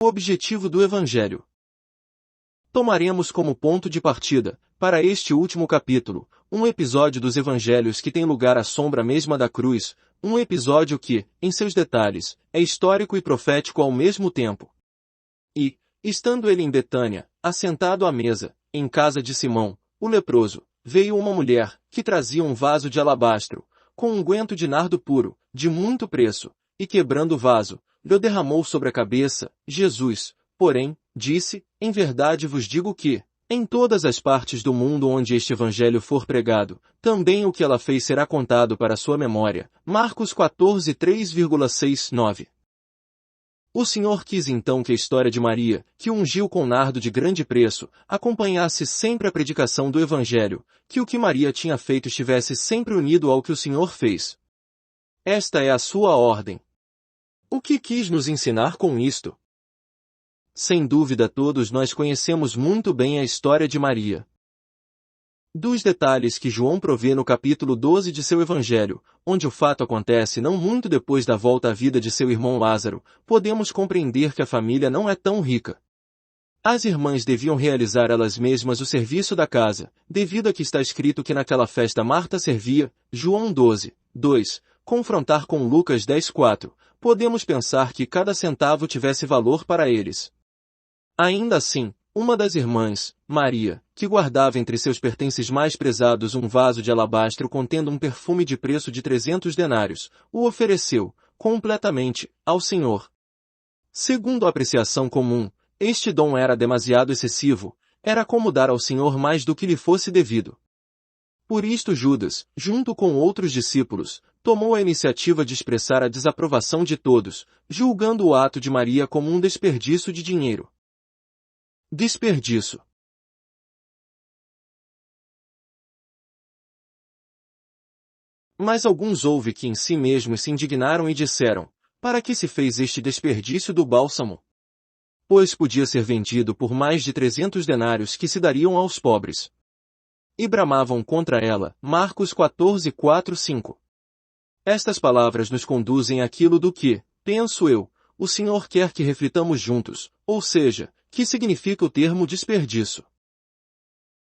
O objetivo do Evangelho. Tomaremos como ponto de partida, para este último capítulo, um episódio dos Evangelhos que tem lugar à sombra mesma da cruz, um episódio que, em seus detalhes, é histórico e profético ao mesmo tempo. E, estando ele em Betânia, assentado à mesa, em casa de Simão, o leproso, veio uma mulher, que trazia um vaso de alabastro, com unguento de nardo puro, de muito preço, e quebrando o vaso, lhe derramou sobre a cabeça. Jesus, porém, disse, em verdade vos digo que, em todas as partes do mundo onde este evangelho for pregado, também o que ela fez será contado para sua memória. Marcos 14, 3,69. O Senhor quis então que a história de Maria, que ungiu com nardo de grande preço, acompanhasse sempre a predicação do evangelho, que o que Maria tinha feito estivesse sempre unido ao que o Senhor fez. Esta é a sua ordem. O que quis nos ensinar com isto? Sem dúvida todos nós conhecemos muito bem a história de Maria. Dos detalhes que João provê no capítulo 12 de seu Evangelho, onde o fato acontece não muito depois da volta à vida de seu irmão Lázaro, podemos compreender que a família não é tão rica. As irmãs deviam realizar elas mesmas o serviço da casa, devido a que está escrito que naquela festa Marta servia. João 12, 2, confrontar com Lucas 10, 4, podemos pensar que cada centavo tivesse valor para eles. Ainda assim, uma das irmãs, Maria, que guardava entre seus pertences mais prezados um vaso de alabastro contendo um perfume de preço de 300 denários, o ofereceu, completamente, ao Senhor. Segundo a apreciação comum, este dom era demasiado excessivo, era como dar ao Senhor mais do que lhe fosse devido. Por isto Judas, junto com outros discípulos, tomou a iniciativa de expressar a desaprovação de todos, julgando o ato de Maria como um desperdício de dinheiro. Desperdício. Mas alguns houve que em si mesmos se indignaram e disseram, para que se fez este desperdício do bálsamo? Pois podia ser vendido por mais de 300 denários que se dariam aos pobres. E bramavam contra ela. Marcos 14, 4, 5. Estas palavras nos conduzem àquilo do que, penso eu, o Senhor quer que reflitamos juntos, ou seja, que significa o termo desperdício.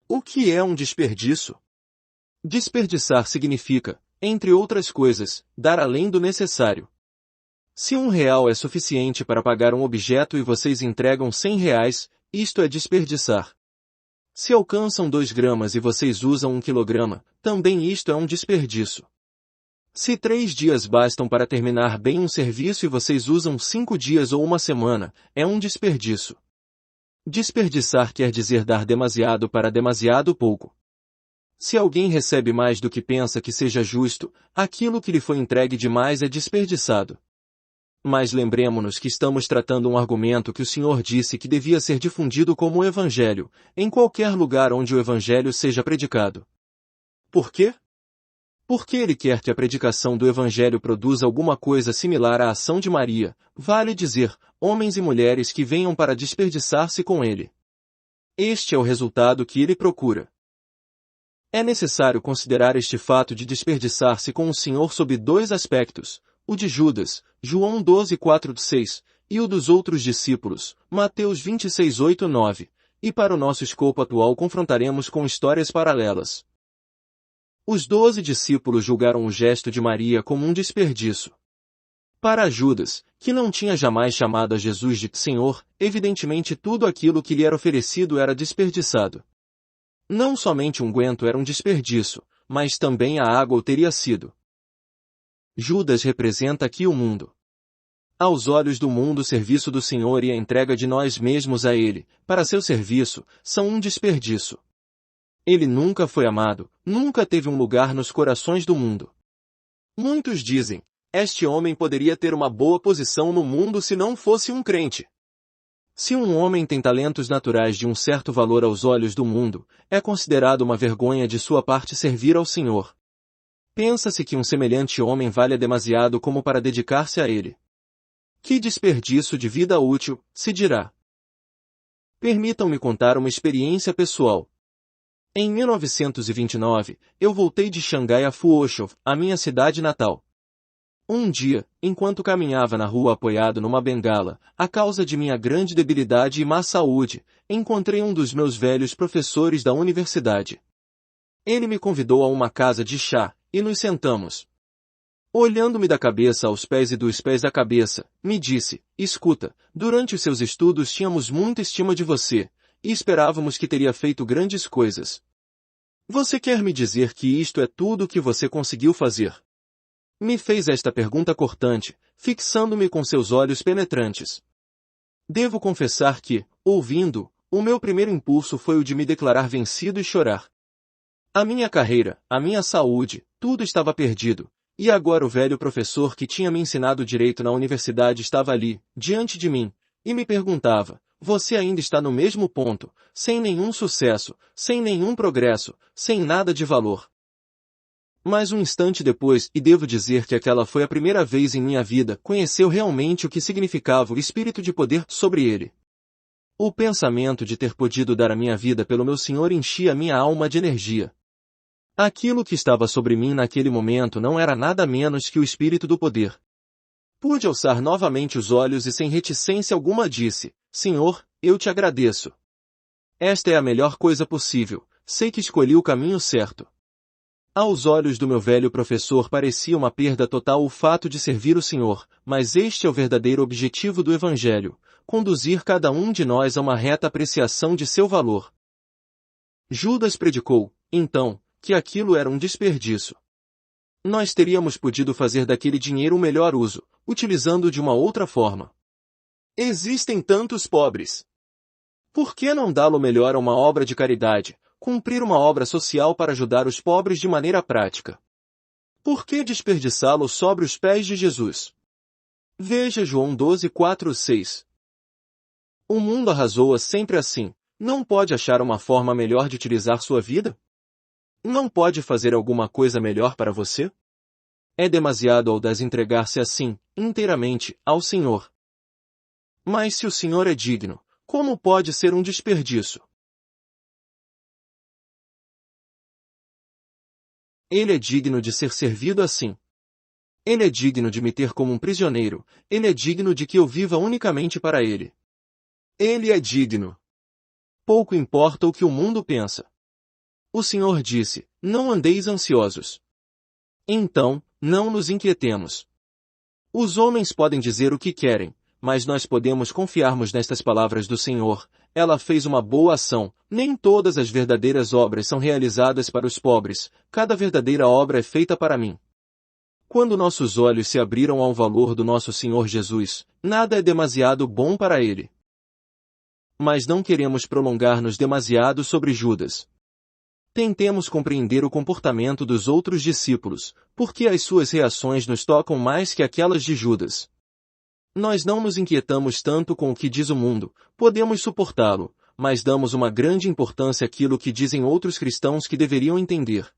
O que é um desperdício? Desperdiçar significa, entre outras coisas, dar além do necessário. Se R$1 é suficiente para pagar um objeto e vocês entregam R$100, isto é desperdiçar. Se alcançam 2 gramas e vocês usam 1 quilograma, também isto é um desperdício. Se 3 dias bastam para terminar bem um serviço e vocês usam 5 dias ou uma semana, é um desperdício. Desperdiçar quer dizer dar demasiado para demasiado pouco. Se alguém recebe mais do que pensa que seja justo, aquilo que lhe foi entregue demais é desperdiçado. Mas lembremo-nos que estamos tratando um argumento que o Senhor disse que devia ser difundido como o Evangelho, em qualquer lugar onde o Evangelho seja predicado. Por quê? Porque ele quer que a predicação do Evangelho produza alguma coisa similar à ação de Maria, vale dizer, homens e mulheres que venham para desperdiçar-se com ele. Este é o resultado que ele procura. É necessário considerar este fato de desperdiçar-se com o Senhor sob 2 aspectos, o de Judas, João 12, 4, 6, e o dos outros discípulos, Mateus 26, 8, 9, e para o nosso escopo atual confrontaremos com histórias paralelas. Os 12 discípulos julgaram o gesto de Maria como um desperdício. Para Judas, que não tinha jamais chamado a Jesus de Senhor, evidentemente tudo aquilo que lhe era oferecido era desperdiçado. Não somente o unguento era um desperdício, mas também a água o teria sido. Judas representa aqui o mundo. Aos olhos do mundo o serviço do Senhor e a entrega de nós mesmos a Ele, para seu serviço, são um desperdício. Ele nunca foi amado, nunca teve um lugar nos corações do mundo. Muitos dizem, este homem poderia ter uma boa posição no mundo se não fosse um crente. Se um homem tem talentos naturais de um certo valor aos olhos do mundo, é considerado uma vergonha de sua parte servir ao Senhor. Pensa-se que um semelhante homem valha demasiado como para dedicar-se a ele. Que desperdício de vida útil, se dirá. Permitam-me contar uma experiência pessoal. Em 1929, eu voltei de Xangai a Fuoshan, a minha cidade natal. Um dia, enquanto caminhava na rua apoiado numa bengala, a causa de minha grande debilidade e má saúde, encontrei um dos meus velhos professores da universidade. Ele me convidou a uma casa de chá, e nos sentamos. Olhando-me da cabeça aos pés e dos pés à cabeça, me disse: escuta, durante os seus estudos tínhamos muita estima de você, e esperávamos que teria feito grandes coisas. Você quer me dizer que isto é tudo o que você conseguiu fazer? Me fez esta pergunta cortante, fixando-me com seus olhos penetrantes. Devo confessar que, ouvindo, o meu primeiro impulso foi o de me declarar vencido e chorar. A minha carreira, a minha saúde, tudo estava perdido, e agora o velho professor que tinha me ensinado direito na universidade estava ali, diante de mim, e me perguntava: você ainda está no mesmo ponto, sem nenhum sucesso, sem nenhum progresso, sem nada de valor. Mas um instante depois, e devo dizer que aquela foi a primeira vez em minha vida, conheceu realmente o que significava o espírito de poder sobre ele. O pensamento de ter podido dar a minha vida pelo meu Senhor enchia minha alma de energia. Aquilo que estava sobre mim naquele momento não era nada menos que o espírito do poder. Pude alçar novamente os olhos e sem reticência alguma disse: Senhor, eu te agradeço. Esta é a melhor coisa possível, sei que escolhi o caminho certo. Aos olhos do meu velho professor parecia uma perda total o fato de servir o Senhor, mas este é o verdadeiro objetivo do Evangelho: conduzir cada um de nós a uma reta apreciação de seu valor. Judas predicou, então, que aquilo era um desperdício. Nós teríamos podido fazer daquele dinheiro um melhor uso, utilizando-o de uma outra forma. Existem tantos pobres. Por que não dá-lo melhor a uma obra de caridade, cumprir uma obra social para ajudar os pobres de maneira prática? Por que desperdiçá-lo sobre os pés de Jesus? Veja João 12:4-6. O mundo arrasou-a sempre assim. Não pode achar uma forma melhor de utilizar sua vida? Não pode fazer alguma coisa melhor para você? É demasiado audaz entregar-se assim, inteiramente, ao Senhor. Mas se o Senhor é digno, como pode ser um desperdício? Ele é digno de ser servido assim. Ele é digno de me ter como um prisioneiro, ele é digno de que eu viva unicamente para ele. Ele é digno. Pouco importa o que o mundo pensa. O Senhor disse: não andeis ansiosos. Então, não nos inquietemos. Os homens podem dizer o que querem, mas nós podemos confiarmos nestas palavras do Senhor: ela fez uma boa ação, nem todas as verdadeiras obras são realizadas para os pobres, cada verdadeira obra é feita para mim. Quando nossos olhos se abriram ao valor do nosso Senhor Jesus, nada é demasiado bom para ele. Mas não queremos prolongar-nos demasiado sobre Judas. Tentemos compreender o comportamento dos outros discípulos, porque as suas reações nos tocam mais que aquelas de Judas. Nós não nos inquietamos tanto com o que diz o mundo, podemos suportá-lo, mas damos uma grande importância àquilo que dizem outros cristãos que deveriam entender.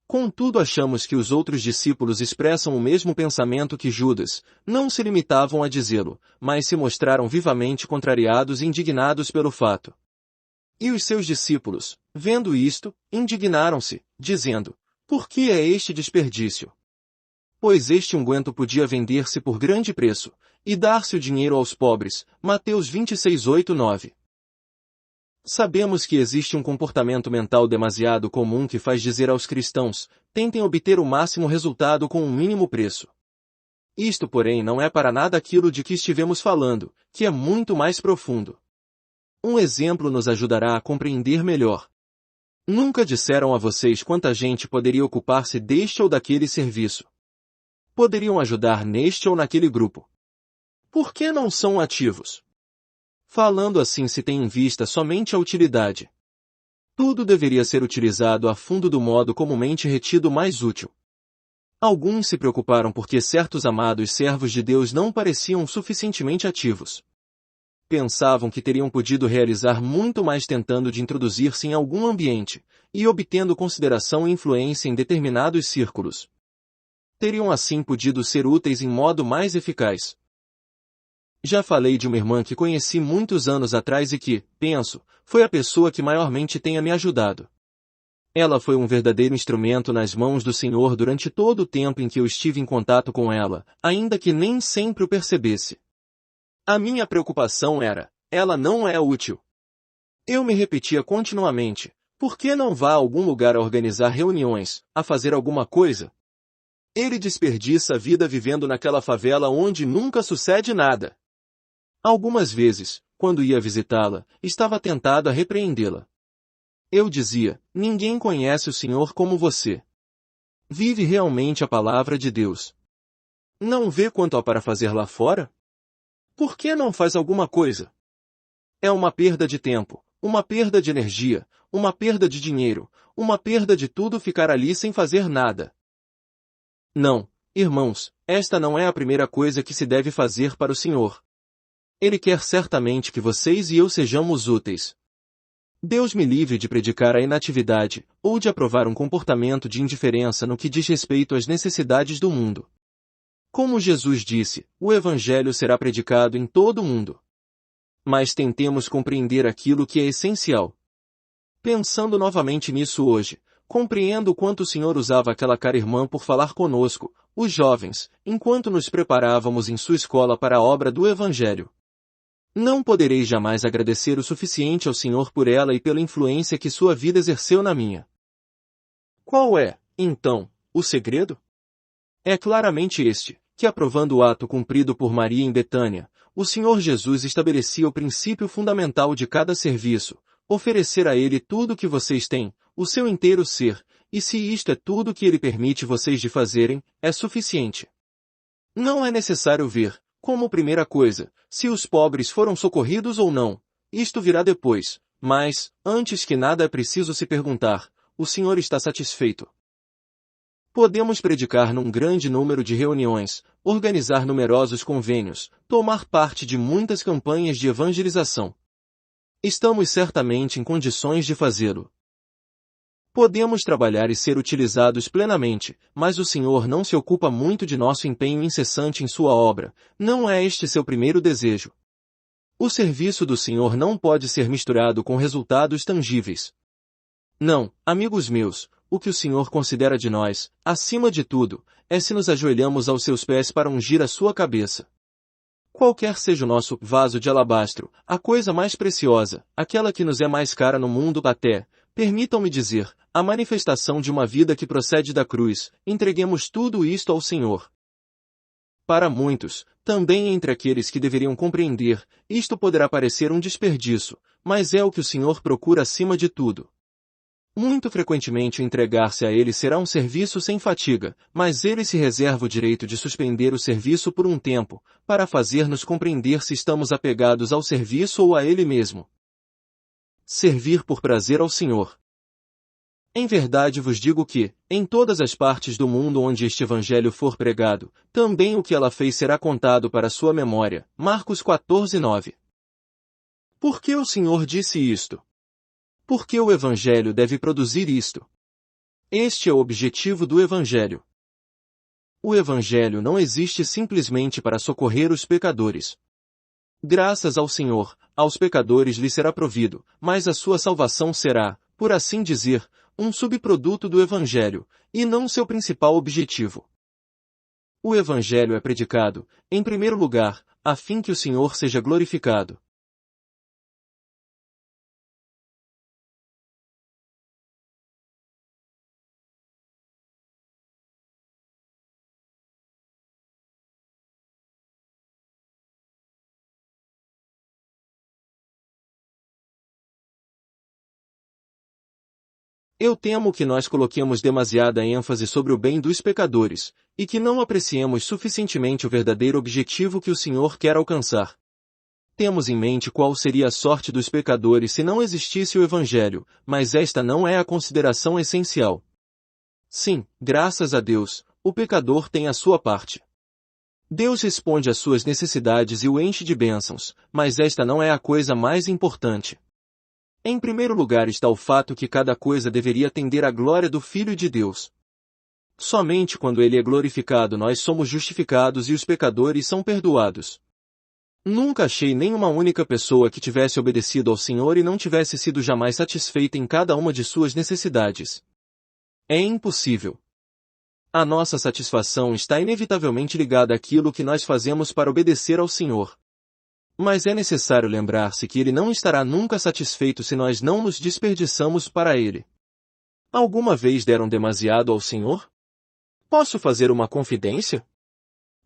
Contudo, achamos que os outros discípulos expressam o mesmo pensamento que Judas, não se limitavam a dizê-lo, mas se mostraram vivamente contrariados e indignados pelo fato. E os seus discípulos, vendo isto, indignaram-se, dizendo: por que é este desperdício? Pois este unguento podia vender-se por grande preço, e dar-se o dinheiro aos pobres. Mateus 26:8-9. Sabemos que existe um comportamento mental demasiado comum que faz dizer aos cristãos: tentem obter o máximo resultado com um mínimo preço. Isto, porém, não é para nada aquilo de que estivemos falando, que é muito mais profundo. Um exemplo nos ajudará a compreender melhor. Nunca disseram a vocês quanta gente poderia ocupar-se deste ou daquele serviço. Poderiam ajudar neste ou naquele grupo. Por que não são ativos? Falando assim se tem em vista somente a utilidade. Tudo deveria ser utilizado a fundo do modo comumente retido mais útil. Alguns se preocuparam porque certos amados servos de Deus não pareciam suficientemente ativos. Pensavam que teriam podido realizar muito mais tentando de introduzir-se em algum ambiente, e obtendo consideração e influência em determinados círculos. Teriam assim podido ser úteis em modo mais eficaz. Já falei de uma irmã que conheci muitos anos atrás e que, penso, foi a pessoa que maiormente tenha me ajudado. Ela foi um verdadeiro instrumento nas mãos do Senhor durante todo o tempo em que eu estive em contato com ela, ainda que nem sempre o percebesse. A minha preocupação era, ela não é útil. Eu me repetia continuamente, por que não vá a algum lugar a organizar reuniões, a fazer alguma coisa? Ele desperdiça a vida vivendo naquela favela onde nunca sucede nada. Algumas vezes, quando ia visitá-la, estava tentado a repreendê-la. Eu dizia, ninguém conhece o Senhor como você. Vive realmente a palavra de Deus. Não vê quanto há para fazer lá fora? Por que não faz alguma coisa? É uma perda de tempo, uma perda de energia, uma perda de dinheiro, uma perda de tudo ficar ali sem fazer nada. Não, irmãos, esta não é a primeira coisa que se deve fazer para o Senhor. Ele quer certamente que vocês e eu sejamos úteis. Deus me livre de predicar a inatividade, ou de aprovar um comportamento de indiferença no que diz respeito às necessidades do mundo. Como Jesus disse, o Evangelho será predicado em todo o mundo. Mas tentemos compreender aquilo que é essencial. Pensando novamente nisso hoje, compreendo o quanto o Senhor usava aquela cara irmã por falar conosco, os jovens, enquanto nos preparávamos em sua escola para a obra do Evangelho. Não poderei jamais agradecer o suficiente ao Senhor por ela e pela influência que sua vida exerceu na minha. Qual é, então, o segredo? É claramente este, que aprovando o ato cumprido por Maria em Betânia, o Senhor Jesus estabelecia o princípio fundamental de cada serviço, oferecer a Ele tudo o que vocês têm, o seu inteiro ser, e se isto é tudo que Ele permite vocês de fazerem, é suficiente. Não é necessário ver, como primeira coisa, se os pobres foram socorridos ou não. Isto virá depois, mas, antes que nada é preciso se perguntar, o Senhor está satisfeito. Podemos predicar num grande número de reuniões, organizar numerosos convênios, tomar parte de muitas campanhas de evangelização. Estamos certamente em condições de fazê-lo. Podemos trabalhar e ser utilizados plenamente, mas o Senhor não se ocupa muito de nosso empenho incessante em sua obra, não é este seu primeiro desejo. O serviço do Senhor não pode ser misturado com resultados tangíveis. Não, amigos meus, o que o Senhor considera de nós, acima de tudo, é se nos ajoelhamos aos seus pés para ungir a sua cabeça. Qualquer seja o nosso vaso de alabastro, a coisa mais preciosa, aquela que nos é mais cara no mundo até, permitam-me dizer, a manifestação de uma vida que procede da cruz, entreguemos tudo isto ao Senhor. Para muitos, também entre aqueles que deveriam compreender, isto poderá parecer um desperdício, mas é o que o Senhor procura acima de tudo. Muito frequentemente o entregar-se a Ele será um serviço sem fatiga, mas Ele se reserva o direito de suspender o serviço por um tempo, para fazer-nos compreender se estamos apegados ao serviço ou a Ele mesmo. Servir por prazer ao Senhor. Em verdade vos digo que, em todas as partes do mundo onde este Evangelho for pregado, também o que ela fez será contado para sua memória. Marcos 14:9. Por que o Senhor disse isto? Porque o Evangelho deve produzir isto. Este é o objetivo do Evangelho. O Evangelho não existe simplesmente para socorrer os pecadores. Graças ao Senhor, aos pecadores lhe será provido, mas a sua salvação será, por assim dizer, um subproduto do Evangelho, e não seu principal objetivo. O Evangelho é predicado, em primeiro lugar, a fim que o Senhor seja glorificado. Eu temo que nós coloquemos demasiada ênfase sobre o bem dos pecadores, e que não apreciemos suficientemente o verdadeiro objetivo que o Senhor quer alcançar. Temos em mente qual seria a sorte dos pecadores se não existisse o Evangelho, mas esta não é a consideração essencial. Sim, graças a Deus, o pecador tem a sua parte. Deus responde às suas necessidades e o enche de bênçãos, mas esta não é a coisa mais importante. Em primeiro lugar está o fato que cada coisa deveria tender à glória do Filho de Deus. Somente quando ele é glorificado nós somos justificados e os pecadores são perdoados. Nunca achei nenhuma única pessoa que tivesse obedecido ao Senhor e não tivesse sido jamais satisfeita em cada uma de suas necessidades. É impossível. A nossa satisfação está inevitavelmente ligada àquilo que nós fazemos para obedecer ao Senhor. Mas é necessário lembrar-se que Ele não estará nunca satisfeito se nós não nos desperdiçamos para Ele. Alguma vez deram demasiado ao Senhor? Posso fazer uma confidência?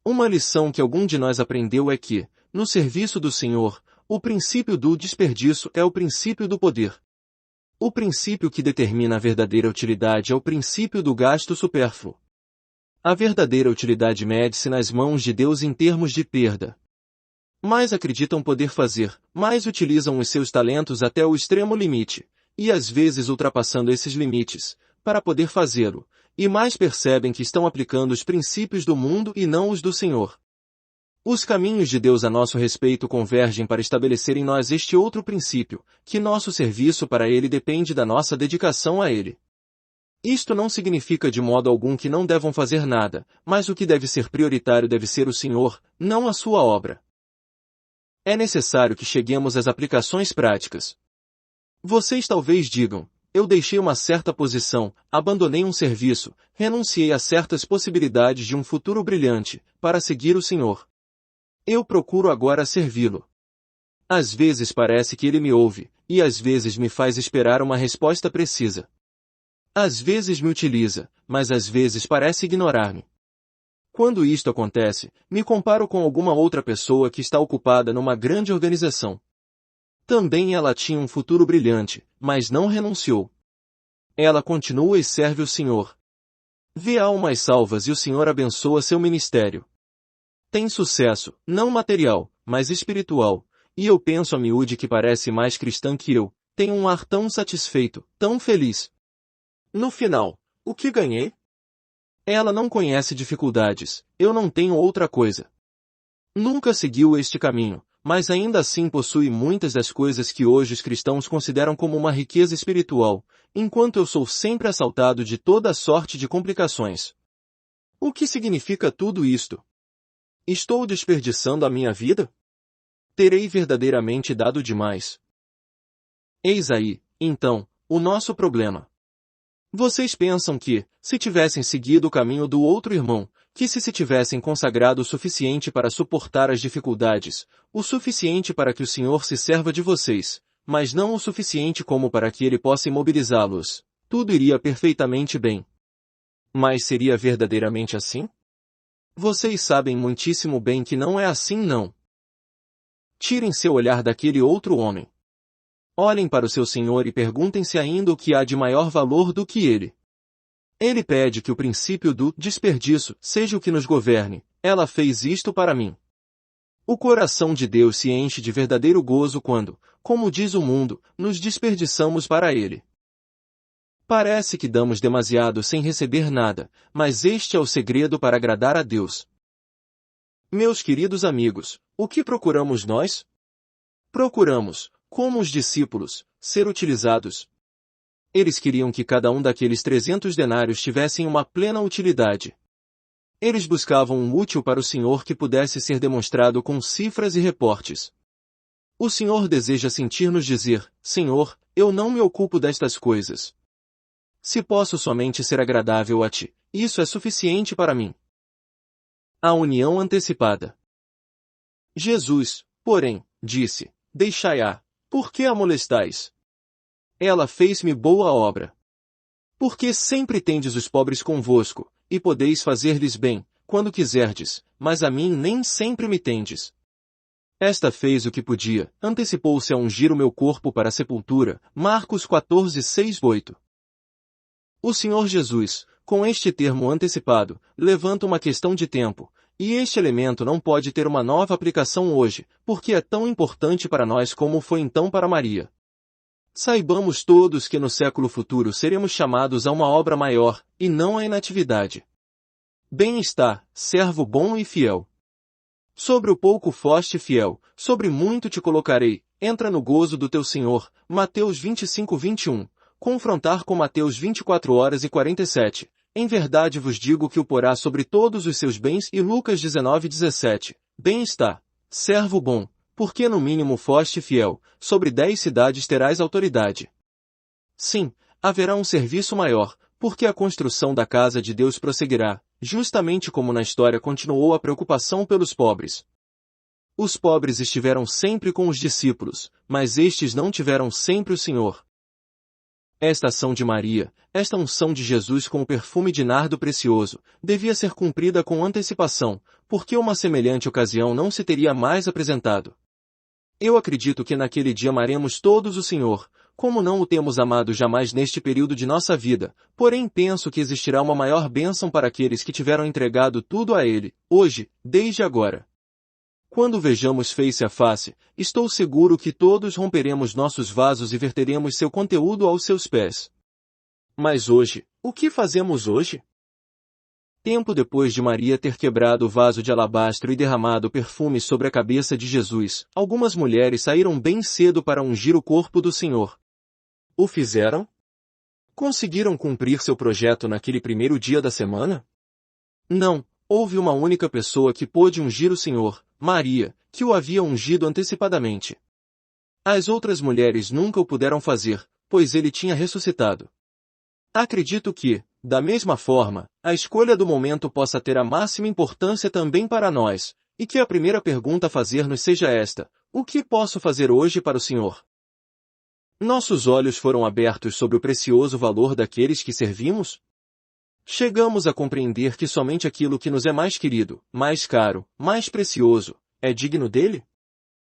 Uma lição que algum de nós aprendeu é que, no serviço do Senhor, o princípio do desperdício é o princípio do poder. O princípio que determina a verdadeira utilidade é o princípio do gasto supérfluo. A verdadeira utilidade mede-se nas mãos de Deus em termos de perda. Mais acreditam poder fazer, mais utilizam os seus talentos até o extremo limite, e às vezes ultrapassando esses limites, para poder fazê-lo, e mais percebem que estão aplicando os princípios do mundo e não os do Senhor. Os caminhos de Deus a nosso respeito convergem para estabelecer em nós este outro princípio, que nosso serviço para Ele depende da nossa dedicação a Ele. Isto não significa de modo algum que não devam fazer nada, mas o que deve ser prioritário deve ser o Senhor, não a sua obra. É necessário que cheguemos às aplicações práticas. Vocês talvez digam, eu deixei uma certa posição, abandonei um serviço, renunciei a certas possibilidades de um futuro brilhante, para seguir o Senhor. Eu procuro agora servi-lo. Às vezes parece que Ele me ouve, e às vezes me faz esperar uma resposta precisa. Às vezes me utiliza, mas às vezes parece ignorar-me. Quando isto acontece, me comparo com alguma outra pessoa que está ocupada numa grande organização. Também ela tinha um futuro brilhante, mas não renunciou. Ela continua e serve o Senhor. Vê almas salvas e o Senhor abençoa seu ministério. Tem sucesso, não material, mas espiritual, e eu penso a miúde que parece mais cristã que eu, tem um ar tão satisfeito, tão feliz. No final, o que ganhei? Ela não conhece dificuldades, eu não tenho outra coisa. Nunca seguiu este caminho, mas ainda assim possui muitas das coisas que hoje os cristãos consideram como uma riqueza espiritual, enquanto eu sou sempre assaltado de toda sorte de complicações. O que significa tudo isto? Estou desperdiçando a minha vida? Terei verdadeiramente dado demais? Eis aí, então, o nosso problema. Vocês pensam que, se tivessem seguido o caminho do outro irmão, que se tivessem consagrado o suficiente para suportar as dificuldades, o suficiente para que o Senhor se serva de vocês, mas não o suficiente como para que Ele possa imobilizá-los, tudo iria perfeitamente bem. Mas seria verdadeiramente assim? Vocês sabem muitíssimo bem que não é assim não. Tirem seu olhar daquele outro homem. Olhem para o seu Senhor e perguntem-se ainda o que há de maior valor do que ele. Ele pede que o princípio do desperdício seja o que nos governe. Ela fez isto para mim. O coração de Deus se enche de verdadeiro gozo quando, como diz o mundo, nos desperdiçamos para Ele. Parece que damos demasiado sem receber nada, mas este é o segredo para agradar a Deus. Meus queridos amigos, o que procuramos nós? Procuramos, como os discípulos, ser utilizados. Eles queriam que cada um daqueles 300 denários tivessem uma plena utilidade. Eles buscavam um útil para o Senhor que pudesse ser demonstrado com cifras e reportes. O Senhor deseja sentir-nos dizer, Senhor, eu não me ocupo destas coisas. Se posso somente ser agradável a Ti, isso é suficiente para mim. A união antecipada. Jesus, porém, disse, deixai-a, por que a molestais? Ela fez-me boa obra. Porque sempre tendes os pobres convosco, e podeis fazer-lhes bem, quando quiserdes, mas a mim nem sempre me tendes. Esta fez o que podia, antecipou-se a ungir o meu corpo para a sepultura, Marcos 14, 6, 8. O Senhor Jesus, com este termo antecipado, levanta uma questão de tempo, e este elemento não pode ter uma nova aplicação hoje, porque é tão importante para nós como foi então para Maria. Saibamos todos que no século futuro seremos chamados a uma obra maior, e não à inatividade. Bem está, servo bom e fiel. Sobre o pouco foste fiel, sobre muito te colocarei, entra no gozo do teu Senhor, Mateus 25, 21, confrontar com Mateus 24 horas e 47, em verdade vos digo que o porá sobre todos os seus bens e Lucas 19, 17, bem está, servo bom, porque no mínimo foste fiel, sobre 10 cidades terás autoridade. Sim, haverá um serviço maior, porque a construção da casa de Deus prosseguirá, justamente como na história continuou a preocupação pelos pobres. Os pobres estiveram sempre com os discípulos, mas estes não tiveram sempre o Senhor. Esta ação de Maria, esta unção de Jesus com o perfume de nardo precioso, devia ser cumprida com antecipação, porque uma semelhante ocasião não se teria mais apresentado. Eu acredito que naquele dia amaremos todos o Senhor, como não o temos amado jamais neste período de nossa vida, porém penso que existirá uma maior bênção para aqueles que tiveram entregado tudo a Ele, hoje, desde agora. Quando vejamos face a face, estou seguro que todos romperemos nossos vasos e verteremos seu conteúdo aos seus pés. Mas hoje, o que fazemos hoje? Tempo depois de Maria ter quebrado o vaso de alabastro e derramado perfume sobre a cabeça de Jesus, algumas mulheres saíram bem cedo para ungir o corpo do Senhor. O fizeram? Conseguiram cumprir seu projeto naquele primeiro dia da semana? Não, houve uma única pessoa que pôde ungir o Senhor, Maria, que o havia ungido antecipadamente. As outras mulheres nunca o puderam fazer, pois ele tinha ressuscitado. Acredito que, da mesma forma, a escolha do momento possa ter a máxima importância também para nós, e que a primeira pergunta a fazer-nos seja esta: o que posso fazer hoje para o Senhor? Nossos olhos foram abertos sobre o precioso valor daqueles que servimos? Chegamos a compreender que somente aquilo que nos é mais querido, mais caro, mais precioso, é digno dele?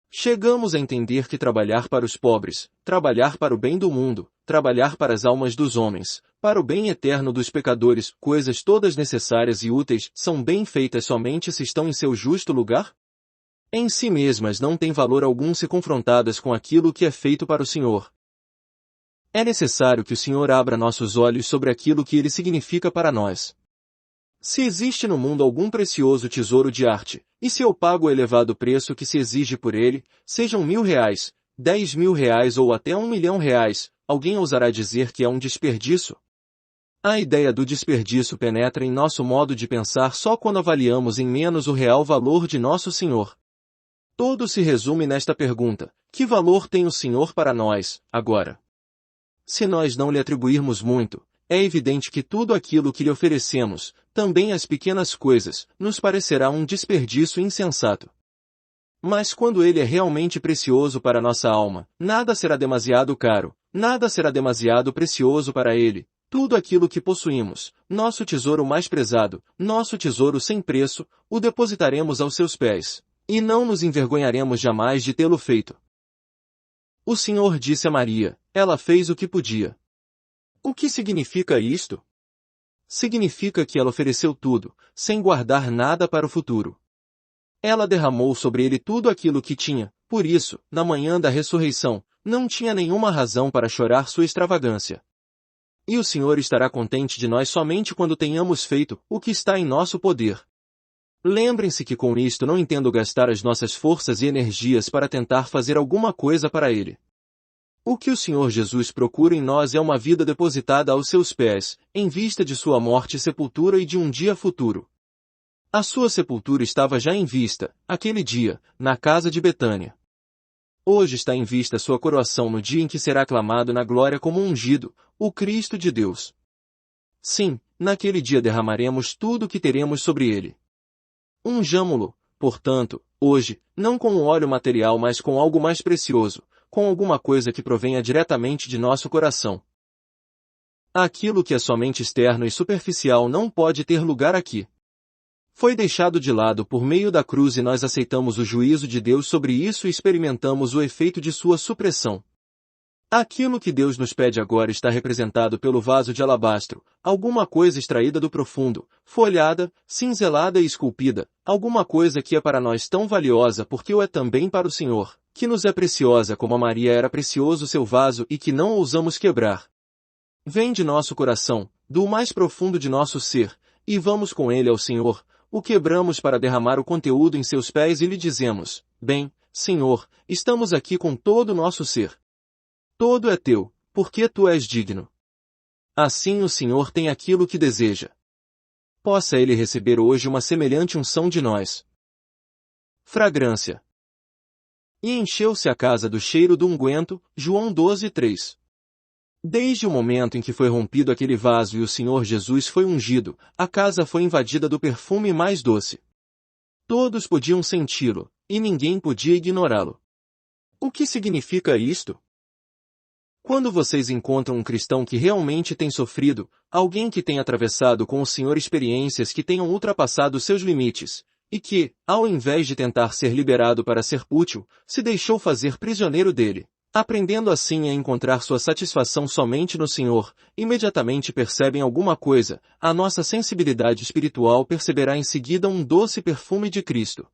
Chegamos a entender que trabalhar para os pobres, trabalhar para o bem do mundo, trabalhar para as almas dos homens, para o bem eterno dos pecadores, coisas todas necessárias e úteis, são bem feitas somente se estão em seu justo lugar? Em si mesmas não têm valor algum se confrontadas com aquilo que é feito para o Senhor. É necessário que o Senhor abra nossos olhos sobre aquilo que ele significa para nós. Se existe no mundo algum precioso tesouro de arte, e se eu pago o elevado preço que se exige por ele, sejam R$ 1.000, R$ 10.000 ou até R$ 1.000.000, alguém ousará dizer que é um desperdício? A ideia do desperdício penetra em nosso modo de pensar só quando avaliamos em menos o real valor de nosso Senhor. Tudo se resume nesta pergunta: que valor tem o Senhor para nós, agora? Se nós não lhe atribuirmos muito, é evidente que tudo aquilo que lhe oferecemos, também as pequenas coisas, nos parecerá um desperdício insensato. Mas quando ele é realmente precioso para nossa alma, nada será demasiado caro, nada será demasiado precioso para ele. Tudo aquilo que possuímos, nosso tesouro mais prezado, nosso tesouro sem preço, o depositaremos aos seus pés, e não nos envergonharemos jamais de tê-lo feito. O Senhor disse a Maria: ela fez o que podia. O que significa isto? Significa que ela ofereceu tudo, sem guardar nada para o futuro. Ela derramou sobre ele tudo aquilo que tinha, por isso, na manhã da ressurreição, não tinha nenhuma razão para chorar sua extravagância. E o Senhor estará contente de nós somente quando tenhamos feito o que está em nosso poder. Lembrem-se que com isto não entendo gastar as nossas forças e energias para tentar fazer alguma coisa para Ele. O que o Senhor Jesus procura em nós é uma vida depositada aos seus pés, em vista de sua morte e sepultura e de um dia futuro. A sua sepultura estava já em vista, aquele dia, na casa de Betânia. Hoje está em vista sua coroação no dia em que será aclamado na glória como ungido, o Cristo de Deus. Sim, naquele dia derramaremos tudo o que teremos sobre ele. Unjamo-lo, portanto, hoje, não com um óleo material mas com algo mais precioso, com alguma coisa que provenha diretamente de nosso coração. Aquilo que é somente externo e superficial não pode ter lugar aqui. Foi deixado de lado por meio da cruz e nós aceitamos o juízo de Deus sobre isso e experimentamos o efeito de sua supressão. Aquilo que Deus nos pede agora está representado pelo vaso de alabastro, alguma coisa extraída do profundo, folhada, cinzelada e esculpida, alguma coisa que é para nós tão valiosa porque o é também para o Senhor, que nos é preciosa como a Maria era precioso seu vaso e que não ousamos quebrar. Vem de nosso coração, do mais profundo de nosso ser, e vamos com ele ao Senhor, o quebramos para derramar o conteúdo em seus pés e lhe dizemos: bem, Senhor, estamos aqui com todo o nosso ser. Todo é teu, porque tu és digno. Assim o Senhor tem aquilo que deseja. Possa ele receber hoje uma semelhante unção de nós. Fragrância. E encheu-se a casa do cheiro do unguento, João 12:3. Desde o momento em que foi rompido aquele vaso e o Senhor Jesus foi ungido, a casa foi invadida do perfume mais doce. Todos podiam senti-lo, e ninguém podia ignorá-lo. O que significa isto? Quando vocês encontram um cristão que realmente tem sofrido, alguém que tem atravessado com o Senhor experiências que tenham ultrapassado seus limites, e que, ao invés de tentar ser liberado para ser útil, se deixou fazer prisioneiro dele, aprendendo assim a encontrar sua satisfação somente no Senhor, imediatamente percebem alguma coisa, a nossa sensibilidade espiritual perceberá em seguida um doce perfume de Cristo.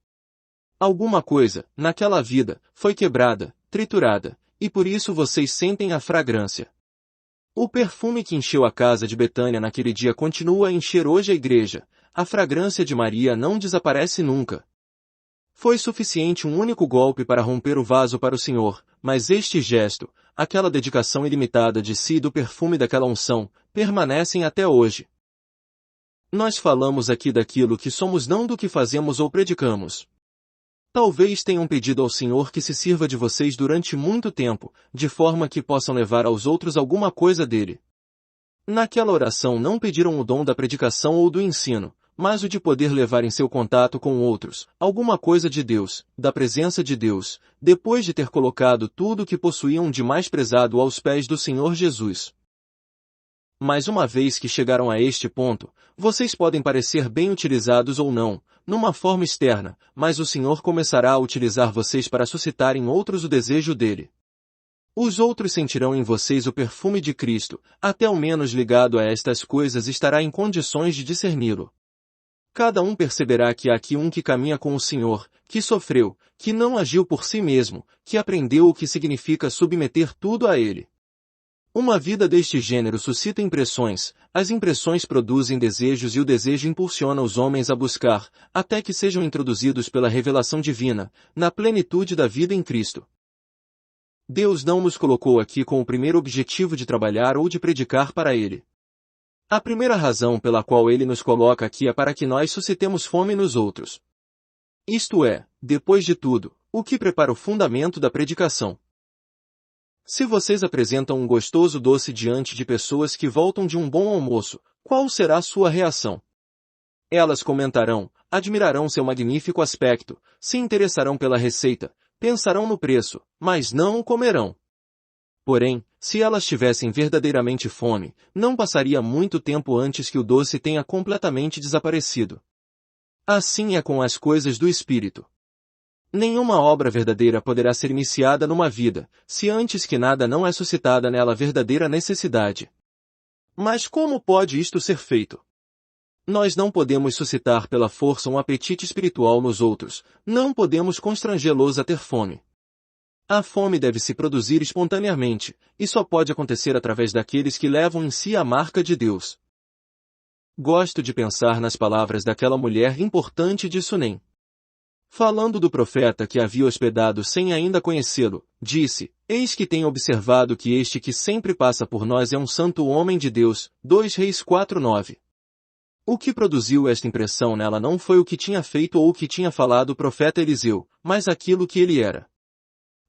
Alguma coisa, naquela vida, foi quebrada, triturada, e por isso vocês sentem a fragrância. O perfume que encheu a casa de Betânia naquele dia continua a encher hoje a igreja, a fragrância de Maria não desaparece nunca. Foi suficiente um único golpe para romper o vaso para o Senhor, mas este gesto, aquela dedicação ilimitada de si e do perfume daquela unção, permanecem até hoje. Nós falamos aqui daquilo que somos, não do que fazemos ou predicamos. Talvez tenham pedido ao Senhor que se sirva de vocês durante muito tempo, de forma que possam levar aos outros alguma coisa dele. Naquela oração não pediram o dom da predicação ou do ensino, mas o de poder levar em seu contato com outros, alguma coisa de Deus, da presença de Deus, depois de ter colocado tudo o que possuíam de mais prezado aos pés do Senhor Jesus. Mas uma vez que chegaram a este ponto, vocês podem parecer bem utilizados ou não, numa forma externa, mas o Senhor começará a utilizar vocês para suscitar em outros o desejo dele. Os outros sentirão em vocês o perfume de Cristo, até o menos ligado a estas coisas estará em condições de discerni-lo. Cada um perceberá que há aqui um que caminha com o Senhor, que sofreu, que não agiu por si mesmo, que aprendeu o que significa submeter tudo a ele. Uma vida deste gênero suscita impressões, as impressões produzem desejos e o desejo impulsiona os homens a buscar, até que sejam introduzidos pela revelação divina, na plenitude da vida em Cristo. Deus não nos colocou aqui com o primeiro objetivo de trabalhar ou de predicar para Ele. A primeira razão pela qual Ele nos coloca aqui é para que nós suscitemos fome nos outros. Isto é, depois de tudo, o que prepara o fundamento da predicação. Se vocês apresentam um gostoso doce diante de pessoas que voltam de um bom almoço, qual será sua reação? Elas comentarão, admirarão seu magnífico aspecto, se interessarão pela receita, pensarão no preço, mas não o comerão. Porém, se elas tivessem verdadeiramente fome, não passaria muito tempo antes que o doce tenha completamente desaparecido. Assim é com as coisas do Espírito. Nenhuma obra verdadeira poderá ser iniciada numa vida, se antes que nada não é suscitada nela verdadeira necessidade. Mas como pode isto ser feito? Nós não podemos suscitar pela força um apetite espiritual nos outros, não podemos constrangê-los a ter fome. A fome deve se produzir espontaneamente, e só pode acontecer através daqueles que levam em si a marca de Deus. Gosto de pensar nas palavras daquela mulher importante de Sunem. Falando do profeta que havia hospedado sem ainda conhecê-lo, disse, eis que tenho observado que este que sempre passa por nós é um santo homem de Deus, 2 Reis 4:9. O que produziu esta impressão nela não foi o que tinha feito ou o que tinha falado o profeta Eliseu, mas aquilo que ele era.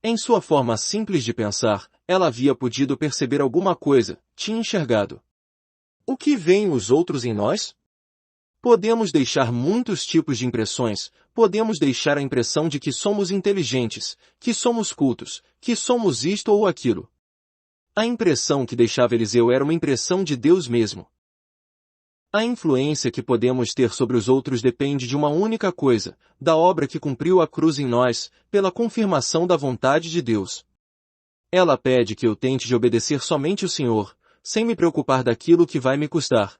Em sua forma simples de pensar, ela havia podido perceber alguma coisa, tinha enxergado. O que veem os outros em nós? Podemos deixar muitos tipos de impressões, podemos deixar a impressão de que somos inteligentes, que somos cultos, que somos isto ou aquilo. A impressão que deixava Eliseu era uma impressão de Deus mesmo. A influência que podemos ter sobre os outros depende de uma única coisa, da obra que cumpriu a cruz em nós, pela confirmação da vontade de Deus. Ela pede que eu tente de obedecer somente o Senhor, sem me preocupar daquilo que vai me custar.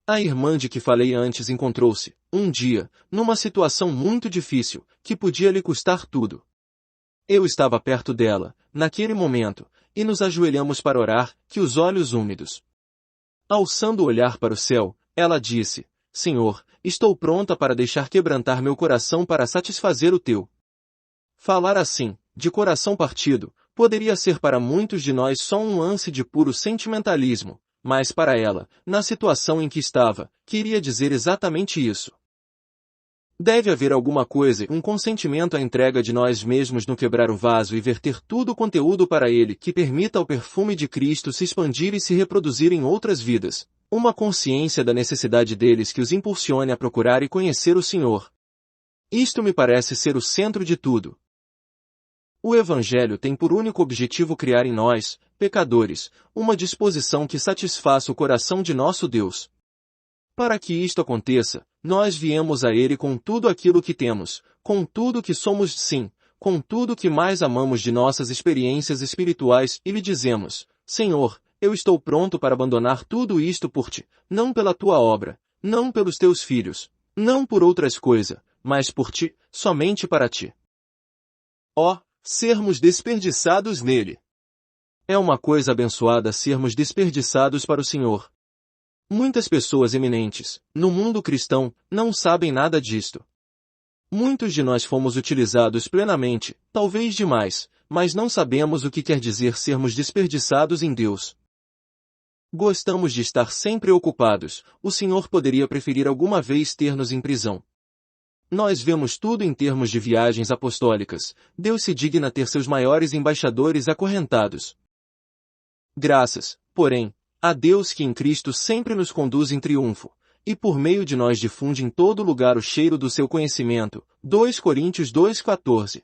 A irmã de que falei antes encontrou-se, um dia, numa situação muito difícil, que podia lhe custar tudo. Eu estava perto dela, naquele momento, e nos ajoelhamos para orar, que os olhos úmidos. Alçando o olhar para o céu, ela disse, Senhor, estou pronta para deixar quebrantar meu coração para satisfazer o teu. Falar assim, de coração partido, poderia ser para muitos de nós só um lance de puro sentimentalismo, mas para ela, na situação em que estava, queria dizer exatamente isso. Deve haver alguma coisa, um consentimento à entrega de nós mesmos no quebrar o vaso e verter todo o conteúdo para ele que permita ao perfume de Cristo se expandir e se reproduzir em outras vidas. Uma consciência da necessidade deles que os impulsione a procurar e conhecer o Senhor. Isto me parece ser o centro de tudo. O Evangelho tem por único objetivo criar em nós, pecadores, uma disposição que satisfaça o coração de nosso Deus. Para que isto aconteça, nós viemos a Ele com tudo aquilo que temos, com tudo que somos sim, com tudo que mais amamos de nossas experiências espirituais e lhe dizemos, Senhor, eu estou pronto para abandonar tudo isto por Ti, não pela Tua obra, não pelos Teus filhos, não por outras coisas, mas por Ti, somente para Ti. Ó, sermos desperdiçados nele! É uma coisa abençoada sermos desperdiçados para o Senhor. Muitas pessoas eminentes, no mundo cristão, não sabem nada disto. Muitos de nós fomos utilizados plenamente, talvez demais, mas não sabemos o que quer dizer sermos desperdiçados em Deus. Gostamos de estar sempre ocupados, o Senhor poderia preferir alguma vez ter-nos em prisão. Nós vemos tudo em termos de viagens apostólicas, Deus se digna ter seus maiores embaixadores acorrentados. Graças, porém, a Deus que em Cristo sempre nos conduz em triunfo, e por meio de nós difunde em todo lugar o cheiro do seu conhecimento. 2 Coríntios 2,14